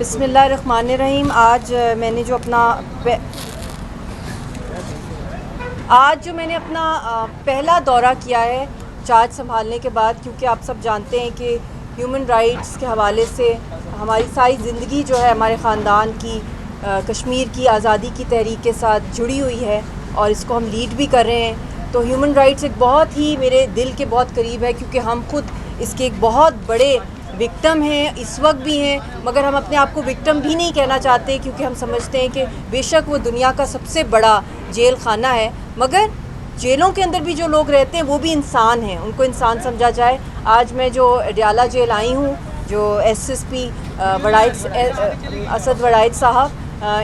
बिस्मिल्लाहिर्रहमानिर्रहीम। आज जो मैंने अपना पहला दौरा किया है चार्ज संभालने के बाद, क्योंकि आप सब जानते हैं कि ह्यूमन राइट्स के हवाले से हमारी सारी ज़िंदगी जो है हमारे ख़ानदान की कश्मीर की आज़ादी की तहरीक के साथ जुड़ी हुई है और इसको हम लीड भी कर रहे हैं। तो ह्यूमन राइट्स एक बहुत ही मेरे दिल के बहुत करीब है, क्योंकि हम खुद इसके एक बहुत बड़े विक्टिम हैं, इस वक्त भी हैं, मगर हम अपने आप को विक्टिम भी नहीं कहना चाहते, क्योंकि हम समझते हैं कि बेशक वो दुनिया का सबसे बड़ा जेल खाना है, मगर जेलों के अंदर भी जो लोग रहते हैं वो भी इंसान हैं, उनको इंसान समझा जाए। आज मैं जो अडयाला जेल आई हूँ, जो SSP असद वड़ाइद साहब,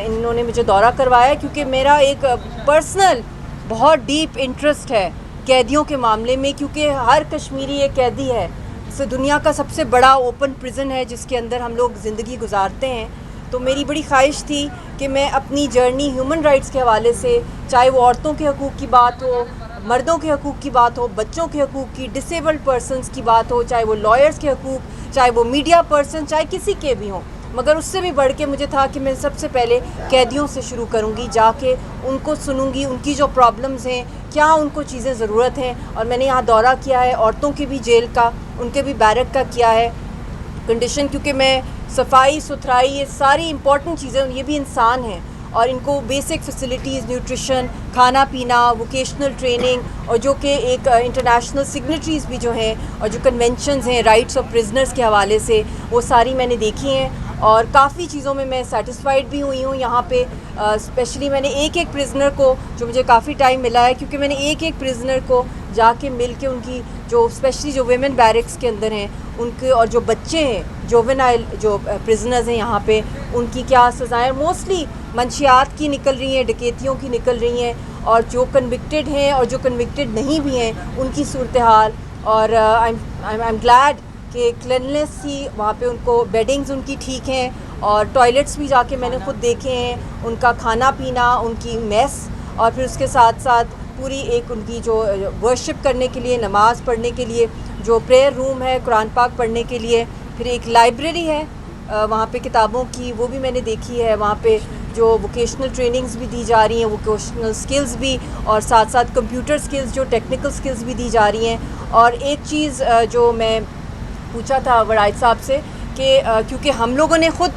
इन्होंने मुझे दौरा करवाया, क्योंकि मेरा एक पर्सनल बहुत डीप इंटरेस्ट है कैदियों के मामले में, क्योंकि हर कश्मीरी एक कैदी है। से दुनिया का सबसे बड़ा ओपन प्रिजन है जिसके अंदर हम लोग ज़िंदगी गुजारते हैं। तो मेरी बड़ी ख्वाहिश थी कि मैं अपनी जर्नी ह्यूमन राइट्स के हवाले से, चाहे वो औरतों के हकूक़ की बात हो, मर्दों के हकूक़ की बात हो, बच्चों के हकूक़ की, डिसेबल्ड पर्सनस की बात हो, चाहे वो लॉयर्स के हकूक़, चाहे वो मीडिया पर्सन, चाहे किसी के भी हों, मगर उससे भी बढ़ के मुझे था कि मैं सबसे पहले कैदियों से शुरू करूंगी, जाके उनको सुनूंगी, उनकी जो प्रॉब्लम्स हैं, क्या उनको चीज़ें ज़रूरत हैं। और मैंने यहाँ दौरा किया है औरतों के भी जेल का, उनके भी बैरक का किया है कंडीशन, क्योंकि मैं सफाई सुथराई ये सारी इंपॉर्टेंट चीज़ें, ये भी इंसान हैं और इनको बेसिक फैसिलिटीज़, न्यूट्रिशन, खाना पीना, वोकेशनल ट्रेनिंग, और जो कि एक इंटरनेशनल सिग्नेटरीज़ भी जो हैं और जो कन्वेंशंस हैं राइट्स ऑफ प्रिजनर्स के हवाले से, वो सारी मैंने देखी हैं और काफ़ी चीज़ों में मैं सेटिस्फाइड भी हुई हूँ। यहाँ पे स्पेशली मैंने एक एक प्रिजनर को, जो मुझे काफ़ी टाइम मिला है, क्योंकि मैंने एक एक प्रिजनर को जाके मिल के उनकी जो स्पेशली जो वेमेन बैरिक्स के अंदर हैं उनके, और जो बच्चे हैं जोवेनाइल जो प्रिजनर्स हैं यहाँ पे, उनकी क्या सज़ाएँ मोस्टली मंशियात की निकल रही हैं, डकैतियों की निकल रही हैं, और जो कन्विक्टेड हैं और जो कन्विक्टेड नहीं भी हैं उनकी सूरत हाल। और आई एम ग्लैड कि क्लिननेस थी वहाँ पे, उनको बेडिंग्स उनकी ठीक हैं और टॉयलेट्स भी जाके मैंने ख़ुद देखे हैं, उनका खाना पीना, उनकी मेस, और फिर उसके साथ साथ पूरी एक उनकी जो वर्शिप करने के लिए, नमाज़ पढ़ने के लिए जो प्रेयर रूम है, कुरान पाक पढ़ने के लिए, फिर एक लाइब्रेरी है वहाँ पे किताबों की, वो भी मैंने देखी है। वहाँ पे जो वोकेशनल ट्रेनिंग्स भी दी जा रही हैं, वोकेशनल स्किल्स भी, और साथ साथ कंप्यूटर स्किल्स, जो टेक्निकल स्किल्स भी दी जा रही हैं। और एक चीज़ जो मैं पूछा था वड़ाइद साहब से कि क्योंकि हम लोगों ने ख़ुद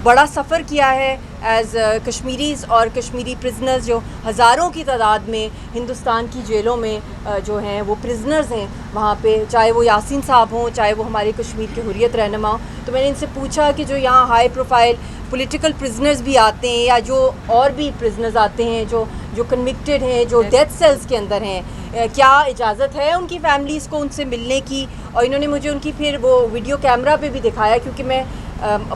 बड़ा सफ़र किया है एज़ कश्मीरीज़ और कश्मीरी प्रिजनर्स, जो हज़ारों की तादाद में हिंदुस्तान की जेलों में जो हैं वो प्रिजनर्स हैं वहाँ पे, चाहे वो यासीन साहब हों, चाहे वो हमारे कश्मीर के हुर्रियत रहनुमा हों। तो मैंने इनसे पूछा कि जो यहाँ हाई प्रोफाइल पॉलिटिकल प्रिजनर्स भी आते हैं, या जो और भी प्रिजनर्स आते हैं जो कन्विक्टेड हैं, जो डेथ सेल्स के अंदर हैं, क्या इजाज़त है उनकी फैमिलीज़ को उनसे मिलने की। और इन्होंने मुझे उनकी फिर वो वीडियो कैमरा पे भी दिखाया, क्योंकि मैं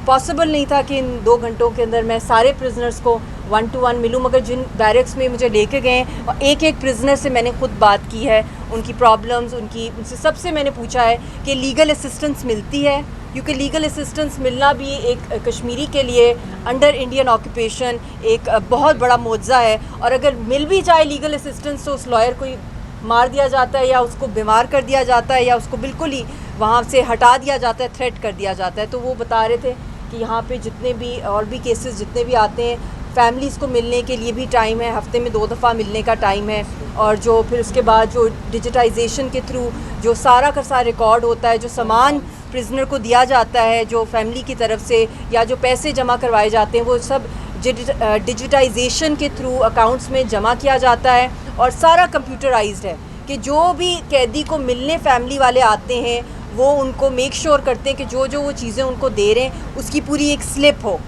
पॉसिबल नहीं था कि इन 2 घंटों के अंदर मैं सारे प्रिजनर्स को 1 to 1 मिलूँ, मगर जिन बैरक्स में मुझे लेके गए और एक एक प्रिजनर से मैंने ख़ुद बात की है, उनकी प्रॉब्लम्स, उनसे सबसे मैंने पूछा है कि लीगल असिस्टेंस मिलती है, क्योंकि लीगल असिस्टेंस मिलना भी एक कश्मीरी के लिए अंडर इंडियन ऑक्यूपेशन एक बहुत बड़ा मुआवजा है। और अगर मिल भी जाए लीगल असिस्टेंस, तो उस लॉयर को मार दिया जाता है, या उसको बीमार कर दिया जाता है, या उसको बिल्कुल ही वहाँ से हटा दिया जाता है, थ्रेट कर दिया जाता है। तो वो बता रहे थे कि यहाँ पे जितने भी और भी केसेस जितने भी आते हैं, फैमिलीज़ को मिलने के लिए भी टाइम है, हफ्ते में 2 दफ़ा मिलने का टाइम है, और जो फिर उसके बाद जो डिजिटाइजेशन के थ्रू जो सारा का सारा रिकॉर्ड होता है, जो सामान प्रिजनर को दिया जाता है जो फैमिली की तरफ से, या जो पैसे जमा करवाए जाते हैं, वो सब डिजिटाइजेशन के थ्रू अकाउंट्स में जमा किया जाता है, और सारा कंप्यूटराइज्ड है कि जो भी कैदी को मिलने फैमिली वाले आते हैं वो उनको मेक श्योर करते हैं कि जो जो वो चीज़ें उनको दे रहे हैं उसकी पूरी एक स्लिप हो,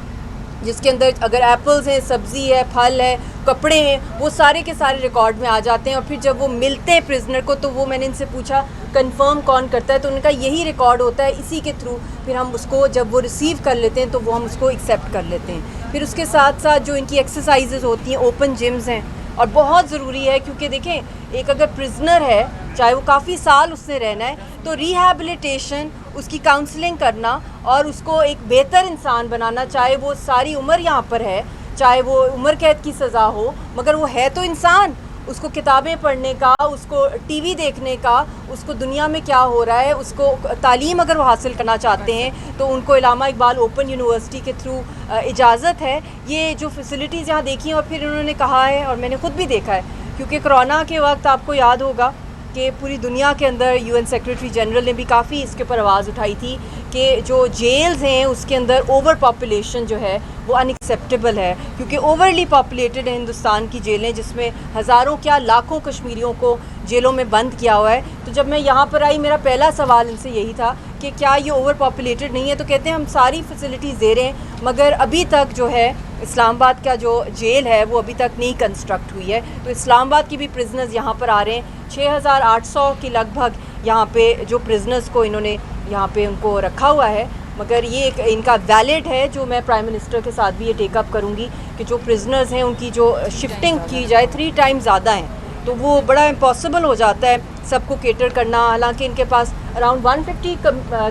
जिसके अंदर अगर एप्पल्स हैं, सब्ज़ी है, फल है, कपड़े हैं, वो सारे के सारे रिकॉर्ड में आ जाते हैं। और फिर जब वो मिलते हैं प्रिजनर को, तो वो मैंने इनसे पूछा कंफर्म कौन करता है, तो उनका यही रिकॉर्ड होता है, इसी के थ्रू फिर हम उसको जब वो रिसीव कर लेते हैं तो वो हम उसको एक्सेप्ट कर लेते हैं। फिर उसके साथ साथ जो इनकी एक्सरसाइजेज होती हैं, ओपन जिम्स हैं, और बहुत ज़रूरी है, क्योंकि देखें एक अगर प्रिजनर है, चाहे वो काफ़ी साल उससे रहना है, तो रिहैबिलिटेशन, उसकी काउंसलिंग करना और उसको एक बेहतर इंसान बनाना, चाहे वो सारी उम्र यहाँ पर है, चाहे वो उम्र कैद की सज़ा हो, मगर वो है तो इंसान, उसको किताबें पढ़ने का, उसको टीवी देखने का, उसको दुनिया में क्या हो रहा है, उसको तालीम अगर वो हासिल करना चाहते हैं तो उनको इलामा इकबाल ओपन यूनिवर्सिटी के थ्रू इजाज़त है। ये जो फैसिलिटीज़ यहाँ देखी हैं और फिर उन्होंने कहा है और मैंने ख़ुद भी देखा है, क्योंकि कोरोना के वक्त आपको याद होगा कि पूरी दुनिया के अंदर यूएन सेक्रेटरी जनरल ने भी काफ़ी इसके ऊपर आवाज़ उठाई थी कि जो जेल्स हैं उसके अंदर ओवर पॉपुलेशन जो है वो अनएक्सेप्टेबल है, क्योंकि ओवरली पॉपुलेटेड है हिंदुस्तान की जेलें, जिसमें हज़ारों क्या लाखों कश्मीरियों को जेलों में बंद किया हुआ है। तो जब मैं यहाँ पर आई, मेरा पहला सवाल इनसे यही था कि क्या ये ओवर पॉपुलेटेड नहीं है। तो कहते हैं हम सारी फैसिलिटीज़ दे रहे हैं, मगर अभी तक जो है इस्लामाबाद का जो जेल है वो अभी तक नहीं कंस्ट्रक्ट हुई है। तो इस्लामाबाद की भी प्रिजनर्स यहाँ पर आ रहे हैं, 6800 के लगभग यहाँ पे जो प्रिजनर्स को इन्होंने यहाँ पे उनको रखा हुआ है। मगर ये एक इनका वैलिड है, जो मैं प्राइम मिनिस्टर के साथ भी ये टेकअप करूँगी कि जो प्रिजनर्स हैं उनकी जो शिफ्टिंग की जाए 3 टाइम ज़्यादा हैं, तो वो बड़ा इम्पॉसिबल हो जाता है सबको केटर करना। हालांकि इनके पास अराउंड 150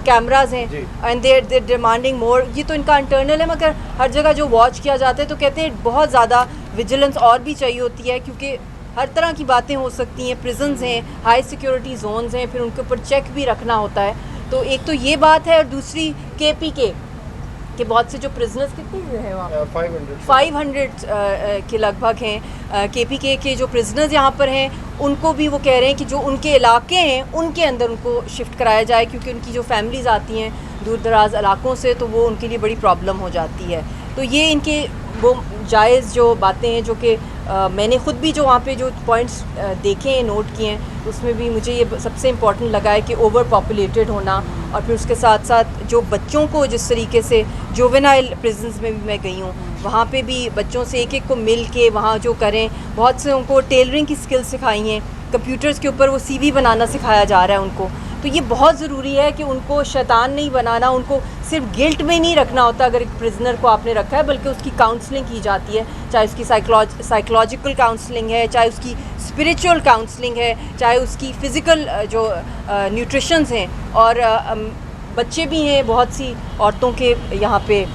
कैमराज़ हैं एंड देर डिमांडिंग मोर। ये तो इनका इंटरनल है, मगर हर जगह जो वॉच किया जाता है तो कहते हैं बहुत ज़्यादा विजिलेंस और भी चाहिए होती है, क्योंकि हर तरह की बातें हो सकती हैं। प्रिजन्स हैं, हाई सिक्योरिटी जोन्स हैं, फिर उनके ऊपर चेक भी रखना होता है। तो एक तो ये बात है, और दूसरी KPK के बहुत से जो प्रिजनर्स कितने हैं वहाँ 500 के लगभग हैं। KPK के जो प्रिजनर्स यहाँ पर हैं उनको भी वो कह रहे हैं कि जो उनके इलाके हैं उनके अंदर उनको शिफ्ट कराया जाए, क्योंकि उनकी जो फैमिलीज़ आती हैं दूर दराज इलाकों से, तो वो उनके लिए बड़ी प्रॉब्लम हो जाती है। तो ये इनके वो जायज़ जो बातें हैं, जो कि मैंने ख़ुद भी जो वहाँ पे जो पॉइंट्स देखे हैं, नोट किए हैं, उसमें भी मुझे ये सबसे इम्पॉर्टेंट लगा है कि ओवर पॉपुलेटेड होना, और फिर उसके साथ साथ जो बच्चों को जिस तरीके से जुवेनाइल प्रिजन्स में भी मैं गई हूँ, वहाँ पे भी बच्चों से एक एक को मिल के वहाँ जो करें, बहुत से उनको टेलरिंग की स्किल्स सिखाई हैं, कंप्यूटर्स के ऊपर वो CV बनाना सिखाया जा रहा है उनको। तो ये बहुत ज़रूरी है कि उनको शैतान नहीं बनाना, उनको सिर्फ गिल्ट में नहीं रखना होता अगर एक प्रिजनर को आपने रखा है, बल्कि उसकी काउंसलिंग की जाती है, चाहे उसकी साइकोलॉजिकल काउंसलिंग है, चाहे उसकी स्पिरिचुअल काउंसलिंग है, चाहे उसकी फ़िज़िकल जो न्यूट्रिशंस हैं। और बच्चे भी हैं, बहुत सी औरतों के यहाँ पे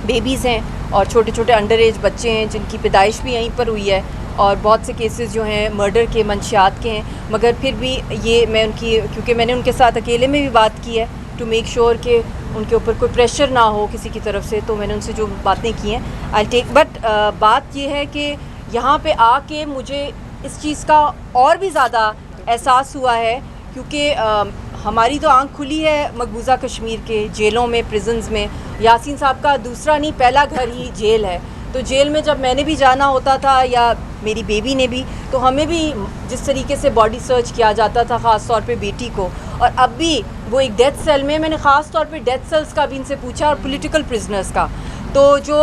बेबीज़ हैं और छोटे छोटे अंडर एज बच्चे हैं जिनकी पैदाइश भी यहीं पर हुई है, और बहुत से केसेस जो हैं मर्डर के मंशियात के हैं। मगर फिर भी ये मैं उनकी, क्योंकि मैंने उनके साथ अकेले में भी बात की है टू मेक श्योर कि उनके ऊपर कोई प्रेशर ना हो किसी की तरफ से, तो मैंने उनसे जो बातें की हैं आई टेक। बट बात ये है कि यहाँ पे आके मुझे इस चीज़ का और भी ज़्यादा एहसास हुआ है, क्योंकि हमारी तो आंख खुली है मकबूजा कश्मीर के जेलों में, प्रिजन्स में। यासीन साहब का दूसरा नहीं पहला घर ही जेल है। तो जेल में जब मैंने भी जाना होता था, या मेरी बेबी ने भी, तो हमें भी जिस तरीके से बॉडी सर्च किया जाता था, ख़ास तौर पे बेटी को। और अब भी वो एक डेथ सेल में, मैंने ख़ास तौर पे डेथ सेल्स का भी इनसे पूछा और पॉलिटिकल प्रिजनर्स का। तो जो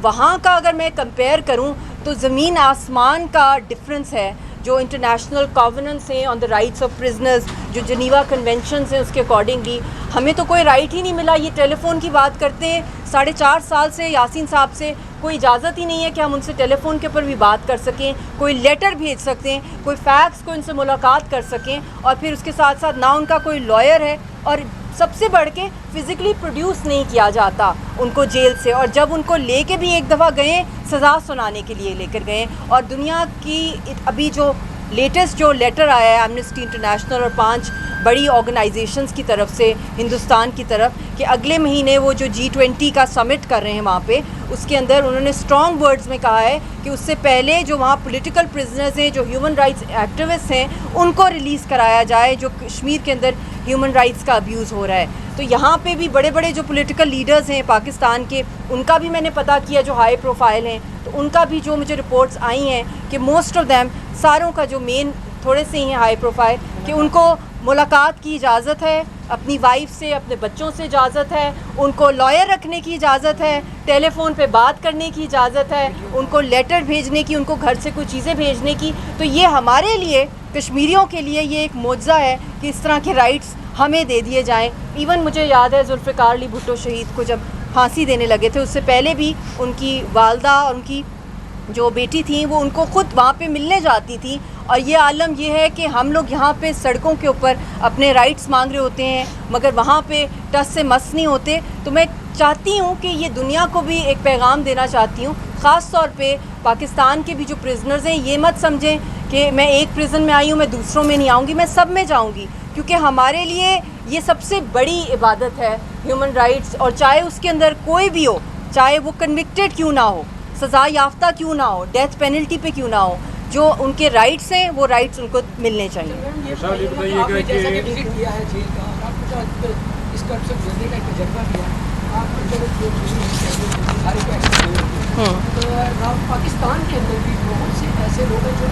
वहाँ का अगर मैं कंपेयर करूँ तो ज़मीन आसमान का डिफरेंस है। जो इंटरनेशनल कॉवेनेंट्स हैं on the rights of prisoners, जो जनीवा कन्वेंशंस हैं, उसके अकॉर्डिंगली हमें तो कोई राइट ही नहीं मिला। ये टेलीफ़ोन की बात करते हैं, 4.5 साल से यासीन साहब से कोई इजाज़त ही नहीं है कि हम उनसे टेलीफ़ोन के ऊपर भी बात कर सकें, कोई लेटर भेज सकते हैं, कोई फैक्स, कोई उनसे मुलाकात कर सकें। और फिर उसके साथ साथ ना उनका कोई लॉयर है, और सबसे बढ़ के फ़िज़िकली प्रोड्यूस नहीं किया जाता उनको जेल से। और जब उनको लेके भी एक दफ़ा गए, सज़ा सुनाने के लिए लेकर गए। और दुनिया की अभी जो लेटेस्ट जो लेटर आया है एमनेस्टी इंटरनेशनल और 5 बड़ी ऑर्गेनाइजेशंस की तरफ से हिंदुस्तान की तरफ, कि अगले महीने वो जो G20 का समिट कर रहे हैं वहाँ पे, उसके अंदर उन्होंने स्ट्रॉन्ग वर्ड्स में कहा है कि उससे पहले जो वहाँ पॉलिटिकल प्रिजनर्स हैं, जो ह्यूमन राइट्स एक्टिविस्ट हैं, उनको रिलीज़ कराया जाए, जो कश्मीर के अंदर ह्यूमन राइट्स का अब्यूज़ हो रहा है। तो यहाँ पे भी बड़े बड़े जो पॉलिटिकल लीडर्स हैं पाकिस्तान के, उनका भी मैंने पता किया, जो हाई प्रोफाइल हैं, तो उनका भी जो मुझे रिपोर्ट्स आई हैं कि मोस्ट ऑफ देम, सारों का जो मेन थोड़े से ही हैं हाई प्रोफाइल, कि उनको मुलाकात की इजाज़त है अपनी वाइफ से, अपने बच्चों से इजाज़त है, उनको लॉयर रखने की इजाज़त है, टेलीफ़ोन पे बात करने की इजाज़त है, उनको लेटर भेजने की, उनको घर से कुछ चीज़ें भेजने की। तो ये हमारे लिए, कश्मीरियों के लिए ये एक मोज़ा है कि इस तरह के राइट्स हमें दे दिए जाएँ। इवन मुझे याद है जुल्फ़िकार अली भुट्टो शहीद को जब फांसी देने लगे थे, उससे पहले भी उनकी वालदा और उनकी जो बेटी थी वो उनको ख़ुद वहाँ पे मिलने जाती थी। और ये आलम ये है कि हम लोग यहाँ पे सड़कों के ऊपर अपने राइट्स मांग रहे होते हैं, मगर वहाँ पे टस से मस नहीं होते। तो मैं चाहती हूँ कि ये दुनिया को भी एक पैगाम देना चाहती हूँ, ख़ास तौर पे पाकिस्तान के भी जो प्रिजनर्स हैं, ये मत समझें कि मैं एक प्रिजन में आई हूँ, मैं दूसरों में नहीं आऊँगी, मैं सब में जाऊँगी, क्योंकि हमारे लिए ये सबसे बड़ी इबादत है ह्यूमन राइट्स। और चाहे उसके अंदर कोई भी हो, चाहे वो कन्विक्टेड क्यों ना हो, सज़ा याफ्ता क्यों ना हो, डेथ पेनल्टी पे क्यों ना हो, जो उनके राइट्स हैं वो राइट्स उनको मिलने चाहिए। पाकिस्तान के अंदर भी बहुत से ऐसे लोग हैं जो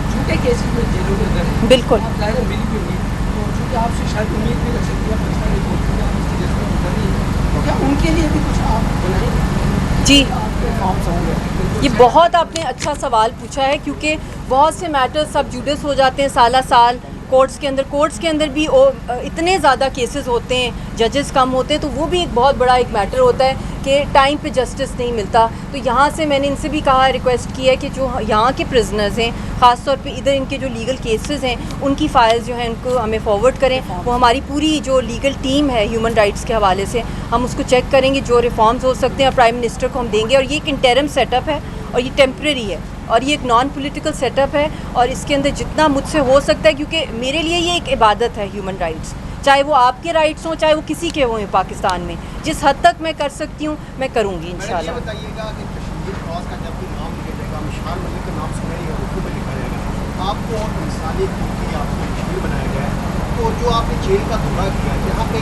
झूठे केसेस में जेलों के अंदर हैं। बिल्कुल, आप ज़ाहिर मिली भी होंगी, तो चूँकि आपसे शायद उम्मीद भी रख सकती है पाकिस्तान रिपोर्ट आप इसकी जेल में कर रही है, तो क्या उनके लिए भी कुछ आप बनाएंगे? जी, आपके फॉर्म्स होंगे। ये बहुत आपने अच्छा सवाल पूछा है, क्योंकि बहुत से मैटर्स सब जुडिस हो जाते हैं साला साल कोर्ट्स के अंदर भी इतने ज़्यादा केसेस होते हैं, जजेस कम होते हैं, तो वो भी एक बहुत बड़ा एक मैटर होता है कि टाइम पे जस्टिस नहीं मिलता। तो यहाँ से मैंने इनसे भी कहा, रिक्वेस्ट की है कि जो यहाँ के प्रिजनर्स हैं, ख़ास तौर पे इधर इनके जो लीगल केसेस हैं, उनकी फ़ाइल्स जो हैं उनको हमें फॉरवर्ड करें। वो हमारी पूरी जो लीगल टीम है ह्यूमन राइट्स के हवाले से, हम उसको चेक करेंगे, जो रिफॉर्म्स हो सकते हैं प्राइम मिनिस्टर को हम देंगे। और ये एक इंटरम सेटअप है और ये टेम्प्रेरी है और ये एक नॉन पॉलिटिकल सेटअप है, और इसके अंदर जितना मुझसे हो सकता है, क्योंकि मेरे लिए ये एक इबादत है ह्यूमन राइट्स, चाहे वो आपके राइट्स हों, चाहे वो किसी के हों पाकिस्तान में, जिस हद तक मैं कर सकती हूँ मैं करूँगी इंशाल्लाह। ये बताइएगा कि कश्मीर क्रॉस का जब भी नाम लिखा जाएगा, मिशाल मलिक का नाम सुना ही उर्दू में लिखा जाएगा, आपको और इंसानियत की आपको कश्मीर बनाया गया है। तो जो आपने जेल का दौरा किया, जहाँ पे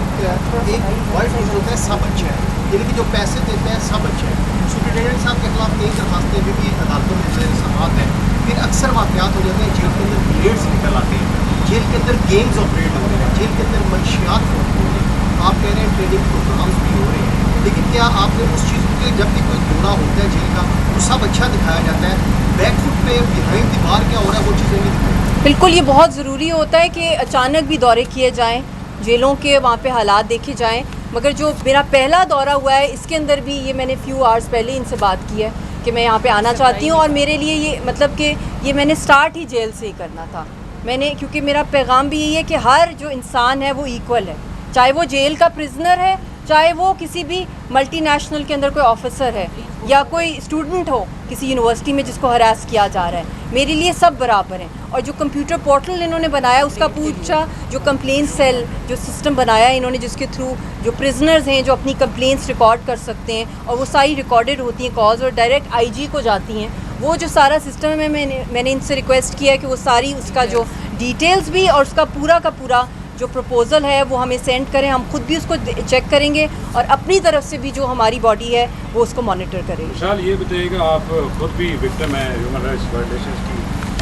एक वर्ड यूज होता है सब अच्छा है, यानी कि जो पैसे देते हैं सब अच्छा है। सुप्रिटेंडेंट साहब के खिलाफ कई दरखास्तें भी अदालतों में समात है, फिर अक्सर वाक़यात हो जाते हैं जेल के अंदर ब्लेड्स निकल आते हैं, जेल के अंदर गेम्स ऑपरेट हो रहे हैं, जेल के अंदर मंशियात हो रही हैं, आप कह रहे हैं ट्रेनिंग प्रोग्राम्स भी हो रहे हैं, लेकिन क्या आपने उस चीज़ को, जब भी कोई दौरा होता है जेल का तो सब अच्छा दिखाया जाता है, बैकफुट पे बिहाइंड दीवार क्या हो रहा है वो चीज़ें नहीं दिखाई? बिल्कुल, ये बहुत ज़रूरी होता है कि अचानक भी दौरे किए जाएँ, जेलों के वहाँ पे हालात देखे जाएँ। मगर जो मेरा पहला दौरा हुआ है, इसके अंदर भी ये मैंने फ्यू आवर्स पहले इनसे बात की है कि मैं यहाँ पे आना चाहती हूँ, और मेरे लिए ये मतलब कि ये मैंने स्टार्ट ही जेल से ही करना था मैंने, क्योंकि मेरा पैगाम भी यही है कि हर जो इंसान है वो इक्वल है, चाहे वो जेल का प्रिजनर है, चाहे वो किसी भी मल्टीनेशनल के अंदर कोई ऑफिसर है, या कोई स्टूडेंट हो किसी यूनिवर्सिटी में जिसको हरास किया जा रहा है, मेरे लिए सब बराबर हैं। और जो कंप्यूटर पोर्टल इन्होंने बनाया, उसका पूछा जो कंप्लेंट सेल जो सिस्टम बनाया इन्होंने, जिसके थ्रू जो प्रिजनर्स हैं जो अपनी कंप्लेंट्स रिकॉर्ड कर सकते हैं, और वो सारी रिकॉर्डेड होती हैं कॉल्स और डायरेक्ट आईजी को जाती हैं, वो जो सारा सिस्टम है, मैंने इनसे रिक्वेस्ट किया है कि वो सारी उसका जो डिटेल्स भी और उसका पूरा का पूरा जो प्रपोज़ल है वो हमें सेंड करें, हम खुद भी उसको चेक करेंगे और अपनी तरफ से भी जो हमारी बॉडी है वो उसको मॉनिटर करेंगे। विशाल, ये बताइएगा, आप खुद भी विक्टिम हैं ह्यूमन राइट्स वायलेशंस की,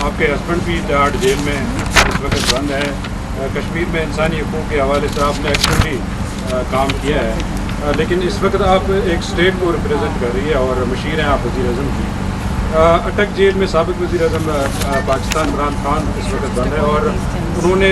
आपके हस्बैंड भी तिहाड़ जेल में इस वक्त बंद है, कश्मीर में इंसानी हकूक़ के हवाले से आपने एक्टिवली काम किया है, लेकिन इस वक्त आप एक स्टेट को रिप्रेजेंट कर रही है और मशीर हैं आप वज़ीर आज़म की। अटक जेल में साबिक़ वज़ीर आज़म पाकिस्तान इमरान खान इस वक्त बंद है, और उन्होंने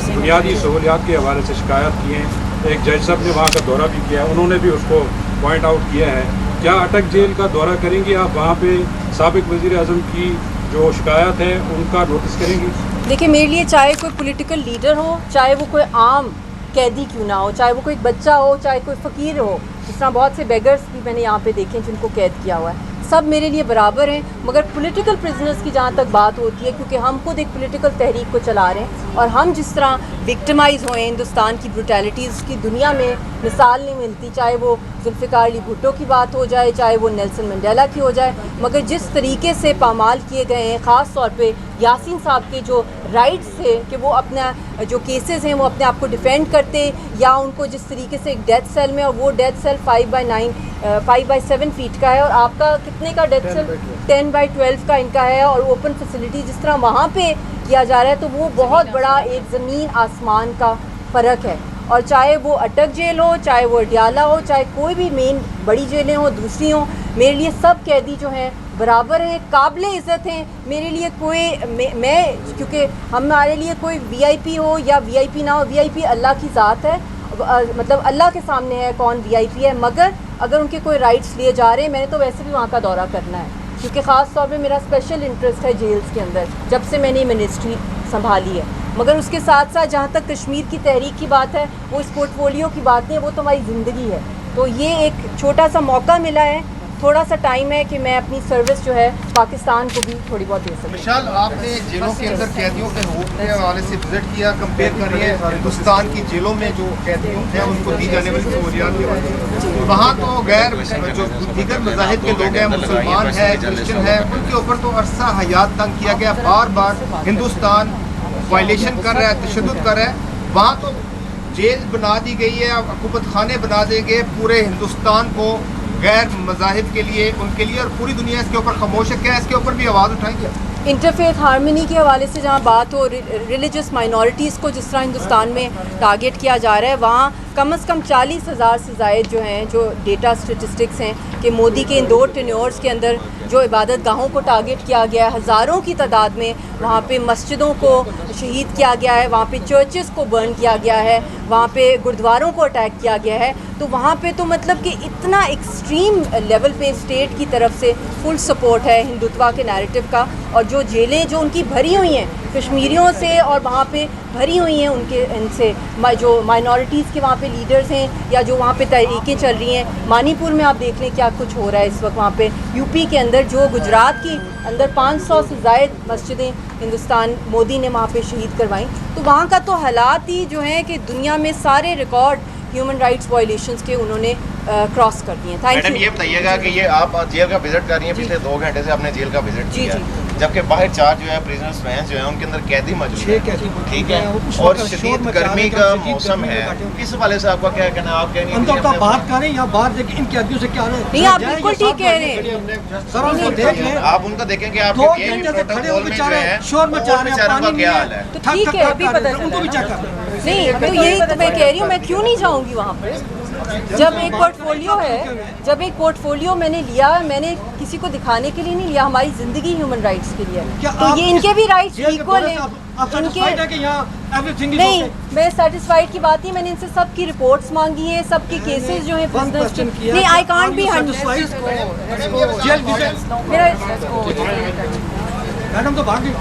बुनियादी सहूलियात के हवाले से शिकायत की हैं। एक जज साहब ने वहाँ का दौरा भी किया, उन्होंने भी उसको पॉइंट आउट किया है। क्या अटक जेल का दौरा करेंगी आप, वहाँ पे साबिक़ वज़ीर आज़म की जो शिकायत है उनका नोटिस करेंगी? देखिए, मेरे लिए चाहे कोई पॉलिटिकल लीडर हो, चाहे वो कोई आम कैदी क्यों ना हो, चाहे वो कोई बच्चा हो, चाहे कोई फ़कीर हो, जिस तरह बहुत से बेगर्स भी मैंने यहाँ पे देखे जिनको कैद किया हुआ है, सब मेरे लिए बराबर हैं। मगर पॉलिटिकल प्रिजनर्स की जहाँ तक बात होती है, क्योंकि हम खुद एक पॉलिटिकल तहरीक को चला रहे हैं, और हम जिस तरह विक्टिमाइज़ हुए हिंदुस्तान की ब्रुटैलिटीज़ की दुनिया में मिसाल नहीं मिलती, चाहे वो जुल्फ़िकार अली भुट्टो की बात हो जाए, चाहे वो नेल्सन मंडेला की हो जाए, मगर जिस तरीके से पामाल किए गए हैं, ख़ास तौर पे यासीन साहब के जो राइट्स थे कि वो अपना जो केसेस हैं वो अपने आप को डिफेंड करते, या उनको जिस तरीके से एक डेथ सेल में, और वो डेथ सेल 5/7 फीट का है, और आपका कितने का डेथ सेल 10/12 का इनका है, और ओपन फैसिलिटी जिस तरह वहाँ पे किया जा रहा है, तो वो बहुत बड़ा एक ज़मीन आसमान का फ़र्क है। और चाहे वो अटक जेल हो, चाहे वो अडियाला हो, चाहे कोई भी मेन बड़ी जेलें हो, दूसरी हो, मेरे लिए सब कैदी जो हैं बराबर हैं, काबिल इज़्ज़त हैं। मेरे लिए कोई मैं क्योंकि हमारे लिए कोई वीआईपी हो या वीआईपी ना हो, वीआईपी अल्लाह की ज़ात है, मतलब अल्लाह के सामने है कौन वीआईपी है। मगर अगर उनके कोई राइट्स लिए जा रहे हैं, मैंने तो वैसे भी वहाँ का दौरा करना है, क्योंकि ख़ास तौर पे मेरा स्पेशल इंटरेस्ट है जेल्स के अंदर, जब से मैंने मिनिस्ट्री संभाली है। मगर उसके साथ साथ जहाँ तक कश्मीर की तहरीक की बात है, वो इस पोर्टफोलियो की बात नहीं है, वो तो हमारी ज़िंदगी है। तो ये एक छोटा सा मौका मिला है थोड़ा सा टाइम है कि मैं अपनी सर्विस जो है पाकिस्तान को भी थोड़ी बहुत दे सकूँ। विशाल, आपने जेलों के अंदर कैदियों के हकूक़ के हवाले से विजिट किया, कंपेयर कर रही है हिंदुस्तान की जेलों में जो कैदियों हैं उनको दी जाने वाली सहूलियात के बारे में। वहाँ तो गैर जो दीगर मज़ाहिब के लोग हैं, मुसलमान हैं, क्रिश्चियन हैं, उनके ऊपर तो अरसा हयात तंग किया गया। बार बार हिंदुस्तान वायलेशन कर रहा है, तशद्दुद कर रहा है। वहाँ तो जेल बना दी गई है, हुकूमत खाने बना देंगे पूरे हिंदुस्तान को गैर मज़ाहिब के लिए, उनके लिए, और पूरी दुनिया इसके ऊपर खामोश है। क्या इसके ऊपर भी आवाज़ उठाएंगे? इंटरफेथ हारमनी के हवाले से जहाँ बात हो, रिलीजियस माइनॉरिटीज़ को जिस तरह हिंदुस्तान में टारगेट किया जा रहा है, वहाँ कम से कम 40,000 से ज़ायद जो हैं, जो डेटा स्टेटिस्टिक्स हैं कि मोदी के इन 2 टेन्योर्स के अंदर जो इबादत गाहों को टारगेट किया गया है, हज़ारों की तादाद में वहाँ पे मस्जिदों को शहीद किया गया है, वहाँ पे चर्चेस को बर्न किया गया है, वहाँ पे गुरुद्वारों को अटैक किया गया है। तो वहाँ पे तो मतलब कि इतना एक्सट्रीम लेवल पे स्टेट की तरफ से फुल सपोर्ट है हिंदुत्वा के नैरेटिव का। और जो जेलें जो उनकी भरी हुई हैं कश्मीरियों से, और वहाँ पे भरी हुई हैं उनके इनसे जो माइनॉरिटीज़ के वहाँ पे लीडर्स हैं, या जो वहाँ पे तहरीकें चल रही हैं। मणिपुर में आप देख लें क्या कुछ हो रहा है इस वक्त वहाँ पे। यूपी के अंदर जो गुजरात की अंदर 500 से ज़ायद मस्जिदें हिंदुस्तान मोदी ने वहाँ पे शहीद करवाई। तो वहाँ का तो हालात ही जो हैं कि दुनिया में सारे रिकॉर्ड ह्यूमन राइट्स वायलेशंस के उन्होंने क्रॉस कर दिए हैं। Thank madam, you. ये बताइएगा कि ये आप जेल का विजिट कर रही हैं, जी। पिछले 2 घंटे से आपने जेल का विजिट जी, किया, जी। जबकि बाहर 4 जो है प्रिजनर्स वैंस जो है उनके अंदर कैदी मौजूद 6 है, कैदी मौजूद ठीक हैं, है, वो उस और वक्त शदीद शोर मचा रहे गर्मी हैं, का शदीद मौसम गर्मी में है। बैठे हुए। इस हवाले से आपका क्या कहना है? आप कहेंगे हम तो कि आपका अपने- बात कर रहे हैं, यहाँ बाहर देखिए इन कैदियों से क्या रहे नहीं, आप बिल्कुल ठीक कह रहे हैं। सर उनको देख लें, आप उनको देखेंगे, 2 आपके घंटे से खड़े हुए में जो बेचारे है शोर मचा वो रहे हैं, बेचारों का पानी क्या नहीं हाल है? है, तो ठीक है, अभी पता चला उनको भी ना। चेक कर रहे हैं। नहीं, तो यही तो मैं कह रही हूँ, मैं क्यों नहीं जाऊँगी वहाँ पे। जब एक पोर्टफोलियो है, जब एक पोर्टफोलियो मैंने लिया, मैंने किसी को दिखाने के लिए नहीं लिया, हमारी ज़िंदगी ह्यूमन राइट्स के लिए क्या तो आप ये इनके भी राइट्स जेल के इक्वल दौरे हैं। से आप satisfied है कि यहाँ everything is नहीं, okay? मैं सेटिस्फाइड की बात नहीं, मैंने इनसे सबकी रिपोर्ट्स मांगी है, सबके केसेस जो हैं One prisoners question के। किया नहीं, कि I can't are be you 100। satisfied? Jail visit मेरा मैडम तो भाग गई।